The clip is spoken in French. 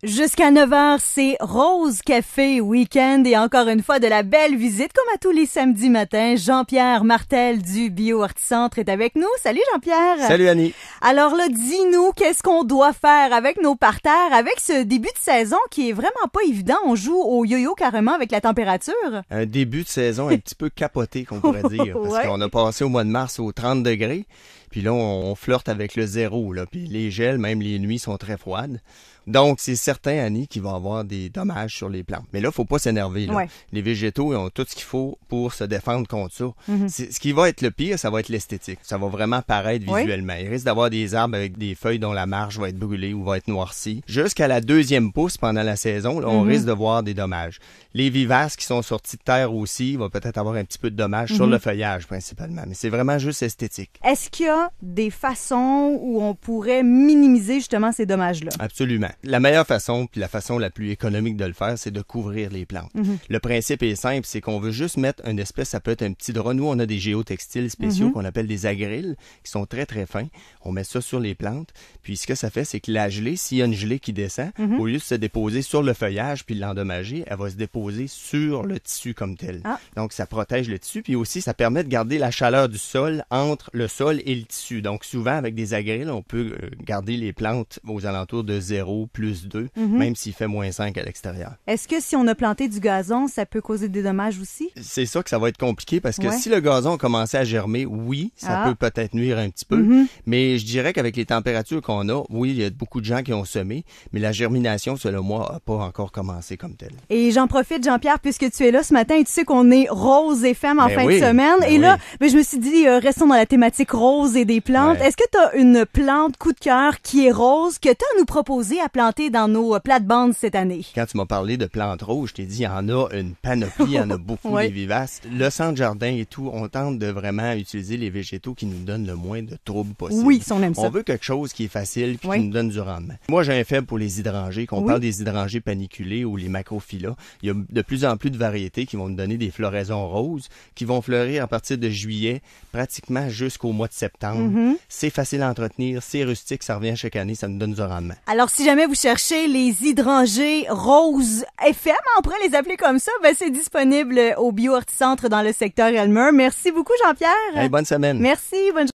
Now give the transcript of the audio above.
Jusqu'à 9h, c'est Rose Café Week-end et encore une fois de la belle visite comme à tous les samedis matins. Jean-Pierre Martel du Bio-Horticentre est avec nous. Salut Jean-Pierre. Salut Annie. Alors là, dis-nous qu'est-ce qu'on doit faire avec nos parterres avec ce début de saison qui est vraiment pas évident. On joue au yo-yo carrément avec la température. Un début de saison un petit peu capoté qu'on pourrait dire parce qu'on a passé au mois de mars aux 30 degrés. Puis là, on flirte avec le zéro, là. Puis les gels, même les nuits, sont très froides. Donc, c'est certain, Annie, qu'il va avoir des dommages sur les plantes. Mais là, faut pas s'énerver, là. Ouais. Les végétaux, ils ont tout ce qu'il faut pour se défendre contre ça. Ce qui va être le pire, ça va être l'esthétique. Ça va vraiment paraître visuellement. Il risque d'avoir des arbres avec des feuilles dont la marge va être brûlée ou va être noircie. Jusqu'à la deuxième pousse pendant la saison, là, on risque de voir des dommages. Les vivaces qui sont sortis de terre aussi vont peut-être avoir un petit peu de dommages sur le feuillage, principalement. Mais c'est vraiment juste esthétique. Est-ce qu'il y a des façons où on pourrait minimiser justement ces dommages-là? Absolument. La meilleure façon, puis la façon la plus économique de le faire, c'est de couvrir les plantes. Le principe est simple, c'est qu'on veut juste mettre une espèce, ça peut être un petit drap. Nous, on a des géotextiles spéciaux qu'on appelle des agriles, qui sont très, très fins. On met ça sur les plantes, puis ce que ça fait, c'est que la gelée, s'il y a une gelée qui descend, au lieu de se déposer sur le feuillage puis l'endommager, elle va se déposer sur le tissu comme tel. Donc, ça protège le tissu, puis aussi, ça permet de garder la chaleur du sol entre le sol et le tissu. Donc, souvent, avec des agriles, on peut garder les plantes aux alentours de 0, plus 2, même s'il fait moins 5 à l'extérieur. Est-ce que si on a planté du gazon, ça peut causer des dommages aussi? C'est ça que ça va être compliqué parce que si le gazon a commencé à germer, oui, ça peut peut-être nuire un petit peu, mais je dirais qu'avec les températures qu'on a, oui, il y a beaucoup de gens qui ont semé, mais la germination, selon moi, n'a pas encore commencé comme telle. Et j'en profite, Jean-Pierre, puisque tu es là ce matin et tu sais qu'on est rose et femme en fin de semaine. Et là, je me suis dit, restons dans la thématique rose et des plantes. Est-ce que tu as une plante coup de cœur qui est rose que tu as à nous proposer à planter dans nos plates-bandes cette année? Quand tu m'as parlé de plantes roses, je t'ai dit, il y en a une panoplie, il y en a beaucoup des vivaces. Le centre-jardin et tout, on tente de vraiment utiliser les végétaux qui nous donnent le moins de troubles possible. Oui, si on aime ça. On veut quelque chose qui est facile puis qui nous donne du rendement. Moi, j'ai un faible pour les hydrangées. Qu'on parle des hydrangées paniculées ou les macrophylla, il y a de plus en plus de variétés qui vont nous donner des floraisons roses qui vont fleurir à partir de juillet, pratiquement jusqu'au mois de septembre. C'est facile à entretenir, c'est rustique, ça revient chaque année, ça nous donne du rendement. Alors, si jamais vous cherchez les hydrangées roses FM, on pourrait les appeler comme ça, ben c'est disponible au Bio-Horticentre dans le secteur Elmer. Merci beaucoup, Jean-Pierre. Hey, bonne semaine. Merci, bonne journée.